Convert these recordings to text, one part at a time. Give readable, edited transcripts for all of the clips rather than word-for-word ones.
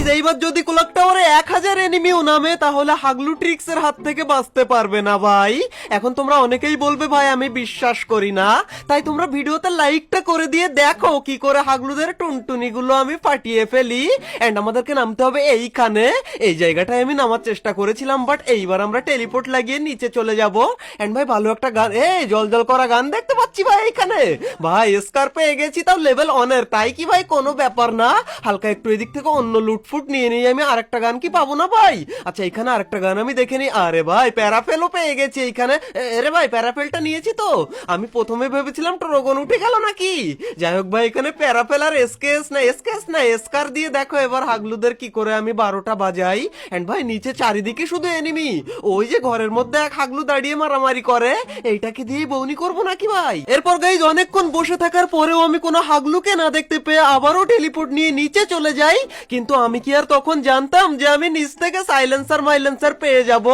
এইবার যদি ক্লক টাওয়ারে 1000 এনিমিও নামে তাহলে হাগলু ট্রিক্সের হাত থেকে বাঁচতে পারবে না ভাই। এখন তোমরা অনেকেই বলবে ভাই আমি বিশ্বাস করি না, তাই তোমরা ভিডিওতে লাইকটা করে দিয়ে দেখো কি করে হাগলুদের টুনটুনি গুলো আমি ফাটিয়ে ফেলি। এন্ড আমাদেরকে নামতে হবে এইখানে, এই জায়গাটায় আমি নামার চেষ্টা করেছিলাম, বাট এইবার আমরা টেলিপোর্ট লাগিয়ে নিচে চলে যাব। এন্ড ভাই ভালো একটা গান, এই জল জল করা গান দেখতে পাচ্ছি ভাই এইখানে। ভাই স্কার পেয়ে গেছি, তাও লেভেল অনের, তাই কি ভাই কোনো ব্যাপার না। হালকা একটু এদিক থেকে অন্য লুটফুট নিয়ে নিই আমি, আরেকটা গান কি পাবো না ভাই? আচ্ছা এখানে আরেকটা গান আমি দেখে নিই। আরে ভাই প্যারাফেলও পেয়ে গেছি এইখানে। আরে ভাই প্যারাফেলটা নিয়েছি তো। আমি প্রথমে ভেবেছিলাম ট্রগন উঠে গেল নাকি। যাই হোক ভাই এখানে প্যারাফেল আর এসকেস না এসকার দিয়ে দেখো এবার হাগলুদের কি করে আমি 12টা বাজাই। এন্ড ভাই নিচে চারিদিকে শুধু এনিমি, ওই যে ঘরের মধ্যে এক হাগলু দাঁড়িয়ে মারামারি করে, এইটাকে দিয়ে বউনি করবো নাকি ভাই? এরপর গাইজ অনেকক্ষণ বসে থাকার পরেও আমি কোনো হাগলুকে না দেখতে পেয়ে আবারও টেলিপোর্ট নিয়ে নিচে চলে যাই। কিন্তু আমি কি আর তখন জানতাম যে আমি নিচ থেকে সাইলেন্সার পেয়ে যাব।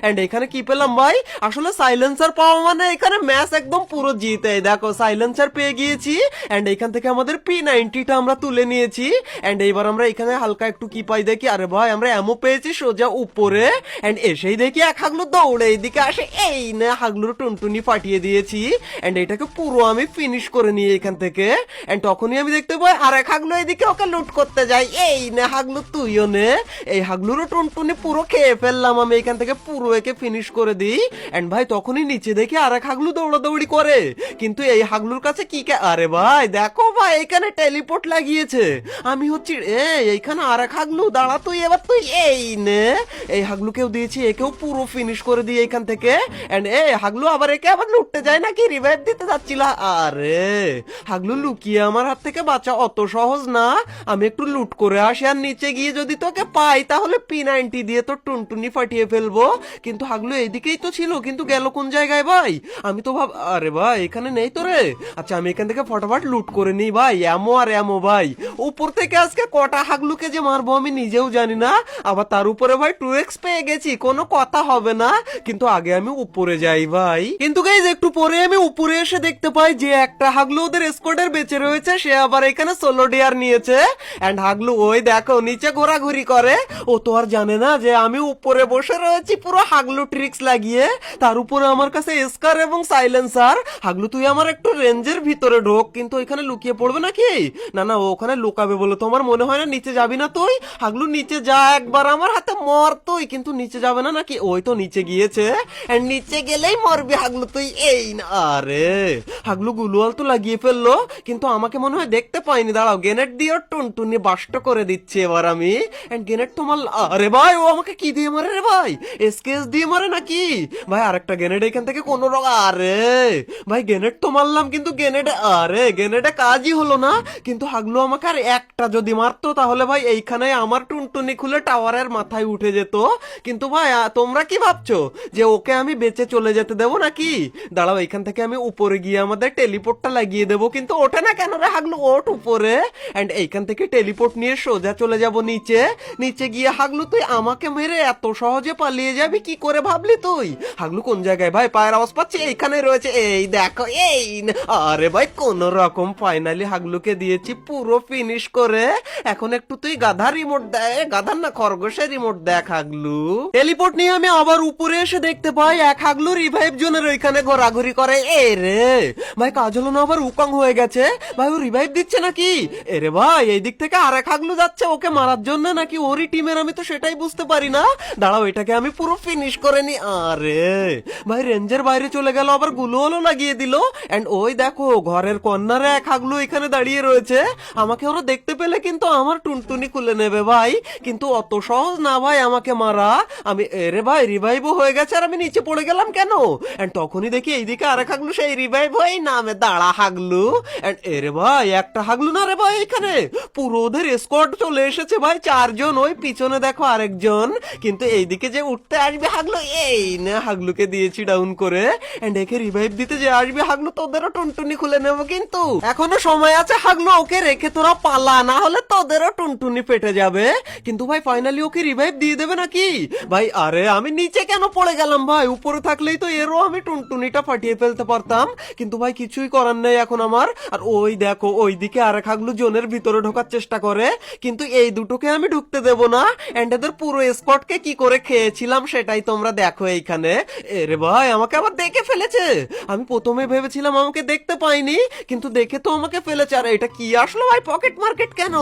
এন্ড এখানে কি পেলাম ভাই? আসলে সাইলেন্সার পাওয়া মানে এখানে ম্যাচ একদম পুরো জিতে। দেখো সাইলেন্সার পেয়ে গিয়েছি। এন্ড এখান থেকে আমাদের P90টা আমরা তুলে নিয়েছি। এন্ড এইবার আমরা এখানে হালকা একটু কি পাই দেখি। আরে ভাই আমরা এমও পেয়েছি সোজা উপরে। এন্ড এসেই দেখি এক হাগলু দৌড়ে এইদিকে আসে, এই না হাগলুর টুনটুনি ফাটিয়ে দিয়েছি। এন্ড এটাকে পুরো আমি ফিনিশ করে নিয়ে এখান থেকে। এন্ড তখনই আমি দেখতে পাই আর এক হাগলু এইদিকে ওকে লুট করতে যাই। এই না হাগলু তুইও নে। এই হাগলুরও টুনটুনি পুরো খেয়ে ফেললাম আমি এখান থেকে, পুরো একে ফিনিশ করে দিই। এন্ড ভাই তখনই নিচে দেখি আর এক হাগলু দৌড়াদৌড়ি করে, কিন্তু এই হাগলুর কাছে কি আরে ভাই দেখো ভাই এখানে টেলিপোর্ট লাগিয়েছে। আমি হচ্ছি এইখানে আর এক হাগলু, দাঁড়া তুই এবার তুই এই নে। এই হাগলুকেও দিয়েছি, একেও পুরো ফিনিশ করে দিই এখান থেকে। এন্ড হাগলু আবার একে আবার লুটতে যায় নাকি, রিভাইভ দিতে যাচ্ছিল। আরে হাগলু লুকিয়ে আমার হাত থেকে বাঁচা অত সহজ না। আমি একটু লুট করে আসি, আর নিচে গিয়ে যদি তোকে পাই তাহলে P90 দিয়ে তো টুনটুনি ফাটিয়ে ফেলবো। কিন্তু হাগলু এইদিকেই তো ছিল, কিন্তু গেল কোন জায়গায় ভাই? আমি তো আরে ভাই এখানে নেই তো রে। আচ্ছা আমি এখান থেকে ফটাফট লুট করে নিই ভাই, এমো আর এমো ভাই। উপর থেকে আজকে কটা হাগলুকে যে মারবো আমি নিজেও জানি না। আবার তার উপরে ভাই 2x পেয়ে গেছি, কোনো কথা হবে না। কিন্তু আগে আমি উপরে যাই ভাই। কিন্তু গাইজ একটু পরে আমি উপরে এসে দেখতে পাই যে একটা হাগলু ওদের স্কোয়াডের বেঁচে রয়েছে, সে আবার এখানে সোলো ডিয়ার নিয়েছে। এন্ড হাগলু ওই দেখো নিচে ঘোরাঘুরি করে। ও তো আর জানে না যে আমি উপরে বসে রয়েছি পুরো হাগলু ট্রিক্স লাগিয়ে। তার উপরে আমার কাছে স্কার এবং সাইলেন্সার। হাগলু তুই আমার একটু রেঞ্জের ভিতরে ঢোক, কিন্তু ওইখানে লুকিয়ে পড়বে নাকি? না না ওখানে লুকাবে বলে তোমার মনে হয় না? নিচে যাবি না তুই? হাগলু নিচে যা একবার, আমার হাতে মর তুই, কিন্তু নিচে যাবে না নাকি? ওই তো নিচে গিয়েছে। এন্ড নিচে গেলেই মরবি হাগলু তুই, এই না। আরে হাগলু গুলুয়াল তো লাগিয়ে ফেললো, কিন্তু আমাকে মনে হয় দেখতে পাইনি। দাঁড়াও গ্রেনেড দিয়ে টুনটুনি বাস্ট করে দিচ্ছি এবার আমি। এন্ড গ্রেনেড তো মারল। আরে ভাই ও আমাকে কি দিয়ে মারে রে ভাই? এসকেএস দিয়ে মারে নাকি ভাই? আরেকটা গ্রেনেড এখান থেকে কোন রকম। আরে ভাই গ্রেনেড তো মারলাম, কিন্তু গ্রেনেডে কাজই হলো না। কিন্তু হাগলু আমাকে আর একটা যদি মারতো তাহলে ভাই এইখানে আমার টুনটুনি খুলে টাওয়ারের মাথায় উঠে যেত। কিন্তু ভাই তোমরা কি ভাবছো যে ওকে আমি বেঁচে চলে যেতে দেবো নাকি? দাঁড়াও এখান থেকে আমি উপরে গিয়ে আমাদের টেলিপোর্টটা লাগিয়ে দেবো, কিন্তু ওঠে না কেন রে হাগলু? ওঠ উপরে। এন্ড এইখান থেকে টেলিপোর্ট নিয়ে সোজা চলে যাব নিচে। নিচে গিয়ে হাগলু তুই আমাকে মেরে এত সহজে পালিয়ে যাবি কি করে ভাবলি তুই? হাগলু কোন জায়গায় ভাই? পায়ের আওয়াজ পাচ্ছি, এইখানে রয়েছে, এই দেখো এই। আরে ভাই কোন রকম ফাইনালি হাগলুকে দিয়েছি পুরো ফিনিশ করে। এখন একটু তুই গাধা রিমোট দেয়, গাধার না খরগোশের রিমোট দেখ হাগলু। টেলিপোর্ট নিয়ে আমি আবার উপরে এসে দেখতে পাই এক হাগলু রিভাইভ জোনের ওইখানে ঘোরাঘুরি করে। এ রে ভাই কাজ হলো না, আবার উকং হয়ে গেছে ভাই। ও রিভাইভ দিচ্ছে নাকি? এরে ভাই এই দিক থেকে আরেক হাগলু যাচ্ছে ওকে মারার জন্য নাকি ওরই টিমের, আমি তো সেটাই বুঝতে পারি না। দাঁড়াও এটাকে আমি পুরো ফিনিশ করে নি। আরে ভাই রেঞ্জের বাইরে চলে গেল, আবার গুলোও লাগিয়ে দিল। এন্ড ওই দেখো ঘরের কর্নারে এক হাগলু এখানে দাঁড়িয়ে রয়েছে। আমাকে ওরা দেখতে পেলে কিন্তু আমার টুনটুনি খুলে নেবে ভাই, কিন্তু অত সহজ না ভাই আমাকে মারা। আমি এরে ভাই রিভাইভও হয়ে গেছে, আর আমি নিচে পড়ে গেলাম কেন? এন্ড তখনই দেখি এইদিকে আরেক হাগলু সেই রিভাইভ হয়ে নামে। দাঁড়া হাগলু। এন্ড এরে ভাই একটা হাগলু না রে ভাই, এখানে পুরো ওদের স্কোয়াড চলে এসেছে ভাই, 4 জন। ওই পিছনে দেখো আরেকজন। কিন্তু এইদিকে যে উঠতে আসবে হাগলু, এই না হাগলুকে দিয়েছি ডাউন করে। এন্ড একে রিভাইভ দিতে যে আসবে হাগলু তোদেরও টুনটুনি খুলে নেবো, কিন্তু এখনো সময় আছে হাগলু, ওকে রেখে তোরা পালা, না হলে তোদেরও টুনটুনি পেটে যাবে। কিন্তু ভাই ফাইনালি ওকে রিভাইভ দিয়ে দেবে নাকি ভাই? আরে আমি নিচে কেন পড়ে গেলাম ভাই? উপরে থাকলেই তো এরও আমি টুনটুনিটা ফাটিয়ে ফেলতে পারতাম, কিন্তু ভাই কিছুই করার নেই এখন আমার। আর ওই দেখো ওইদিকে আরেক হাগলু জোনের ভিতরে ঢোকার চেষ্টা করে, কিন্তু এই দুটোকে আমি ঢুকতে দেব না। এন্ড এদের পুরো স্কোয়াডকে কি করে খেয়েছিলাম সেটাই তোমরা দেখো এইখানে। এরে ভাই আমাকে আবার দেখে ফেলেছে। আমি প্রথমে ভেবেছিলাম আমাকে দেখতে পাইনি, কিন্তু দেখে তো আমাকে ফেলেছে। আর এটা কি আসলো ভাই, পকেট মার্কেট কেন?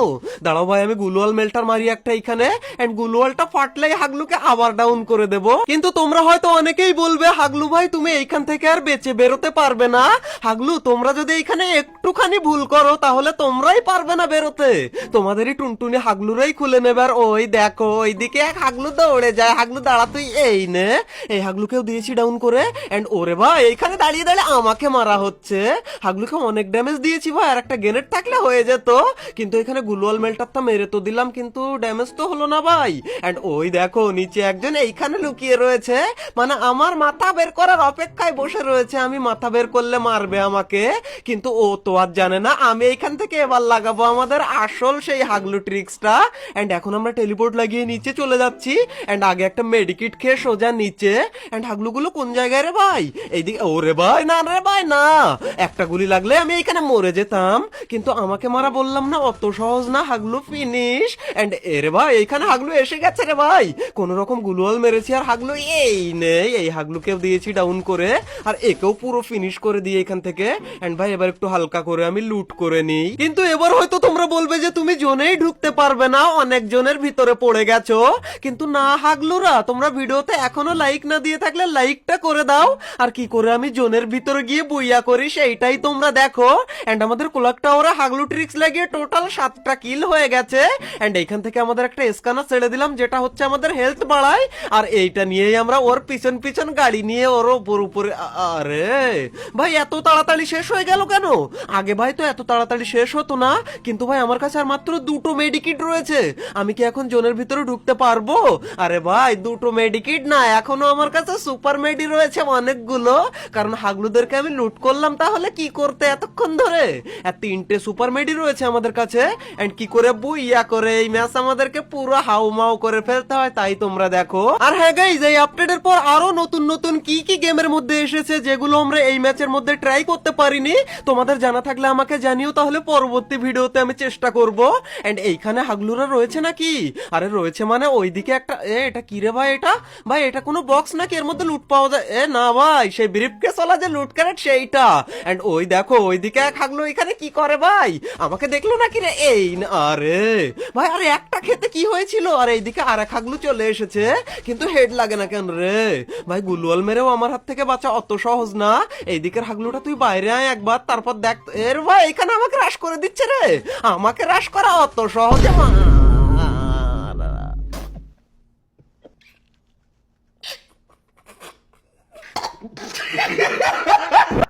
দাঁড়াও ভাই, আমি গ্লুয়াল মেল্টার মারি একটা এইখানে, এন্ড গ্লুয়ালটা ফাটলেই হাগলুকে আবার ডাউন করে দেব। কিন্তু তোমরা হয়তো অনেকেই বলবে, হাগলু ভাই তুমি এইখান থেকে আর বেঁচে বেরোতে পারবে না। হাগলু তোমরা যদি এইখানে একটুখানি ভুল করো তাহলে তোমরাই পারবে না বেরোতে, তোমাদেরই টুনটুনি হাগলুরাই খুলে নেবে। আর ওই দেখো ওইদিকে এক হাগলু দৌড়ে যায়। হাগলু দাঁড়া, তুই এই নে। এই হাগলুকেও দিয়েছি ডাউন করে। এন্ড ওরে ভাই এইখানে দাঁড়িয়ে দাঁড়িয়ে আমাকে মারা হচ্ছে। হাগলুকে অনেক ড্যামেজ দিয়েছি ভাই, আর একটা গ্রেনেড থাকলে হয়ে যেত। কিন্তু এখানে গ্লুয়াল মেল্টারটা মেরে তো দিলাম, কিন্তু ড্যামেজ তো হলো না ভাই। এন্ড ওই দেখো নিচে একজন এইখানে লুকিয়ে রয়েছে, মানে আমার মাথা বের করার অপেক্ষায় বসে রয়েছে। আমি মাথা বের করলে মারবে আমাকে, কিন্তু ও তো আর জানে না আমি এইখান থেকে এবার লাগাবো আমাদের আসল সেই হাগলু ট্রিক্সটা। এন্ড এখন আমরা টেলিপোর্ট লাগিয়ে নিচে চলে যাচ্ছি। এন্ড আগে একটা মেডিকিট খেয়ে সোজা নিচে। এন্ড হাগলুগুলো কোন জায়গায় রে ভাই? এইদিকে। ওরে ভাই না রে ভাই না, একটা গুলি লাগলে আমি এইখানে মরে যেতাম, কিন্তু আমাকে মারা বললাম না অত সহজ না। হাগলু ফিনিশ। এন্ড এরে ভাই এইখানে হাগলু এসে গেছে রে ভাই। কোন রকম গ্লুয়াল মেরেছি, আর হাগলু এই নেই। এই হাগলুকেও দিয়েছি ডাউন করে, আর একেও পুরো ফিনিশ করে দিয়ে এখান থেকে। এন্ড ভাই এবার একটু হালকা করে আমি লুট করে নিই। কিন্তু এবার হয়তো তোমরা বলবে যে তুমি জোনেই ঢুকতে পারবে না, অনেক জনের ভিতরে পড়ে গেছো। কিন্তু না হাগলুরা, তোমরা ভিডিওতে এখনো লাইক না দিয়ে থাকলে লাইকটা করে দাও। আর কি করে আমি জোনের ভিতরে গিয়ে বুইয়া করি সেইটাই তোমরা দেখো। এন্ড আমাদের কোলাক টাওয়ারে হাগলু ট্রিক্স লাগিয়ে টোটাল 7টা কিল হয়ে গেছে। এন্ড এইখান থেকে আমাদের একটা স্ক্যানার ছেড়ে দিলাম, যেটা হচ্ছে আমাদের হেলথ বাড়ায়। আর এইটা নিয়েই আমরা ওর পিছন পিছন গাড়ি নিয়ে ওর উপর উপরে। আরে ভাই এত তাড়াতাড়ি শেষ হয়ে গেল কেন? আগে ভাই তো এত তাড়াতাড়ি শেষ হতো না। কিন্তু ভাই আমার কাছে আর মাত্র 2টো মেডিকিট রয়েছে, আমি কি এখন জোনের ভিতরে ঢুকতে পারবো? আরে ভাই 2টো মেডিকিট না, এখনো আমার কাছে সুপার মেডি রয়েছে অনেকগুলো, কারণ হাগলুদেরকে আমি লুট করলাম। তাহলে কি করতে এতক্ষণ ধরে? আর 3টে সুপার মেডি রয়েছে আমাদের কাছে। এন্ড কি করে বুইয়া করে এই ম্যাচ আমাদেরকে পুরো হাউমাউ করে ফেলতে হয় তাই তোমরা দেখো। আর হ্যাঁ গাইজ, এই আপডেটের পর আরো নতুন নতুন কি কি গেমের মধ্যে এসেছে যেগুলো আমরা এই ম্যাচের মধ্যে ট্রাই করতে পারিনি, তোমাদের জানা থাকলে আমাকে জানিও, তাহলে পরবর্তী ভিডিওতে আমি চেষ্টা করব। এন্ড এইখানে হাগলুরা রয়েছে নাকি? আরে রয়েছে মানে ওইদিকে একটা। এটা কি রে ভাই? এটা ভাই এটা কোনো বক্স নাকি এর মধ্যে লুট পাওয়া যায়? না ভাই, সেই ব্রিফকেস ওয়ালা যে লুট ক্যারেট সেইটা। এন্ড ওই দেখো ওইদিকে এক হাগলু এখানে কি করে ভাই? আমাকে দেখলো নাকি রে? এই আরে ভাই, আরে একটা খেতে কি হয়েছিল? আর এইদিকে আর এক হাগলু চলে এসেছে, কিন্তু হেড লাগে না কেন রে ভাই? গুলওয়াল মেরেও আমার হাত থেকে বাঁচা অত সহজ না। এইদিকের হাগলুটা তুই বাইরে আয় একবার, তারপর দেখ। এর ভাই এখানে আমাকে রাশ করে দিচ্ছে রে। আমাকে রাশ করা অত সহজে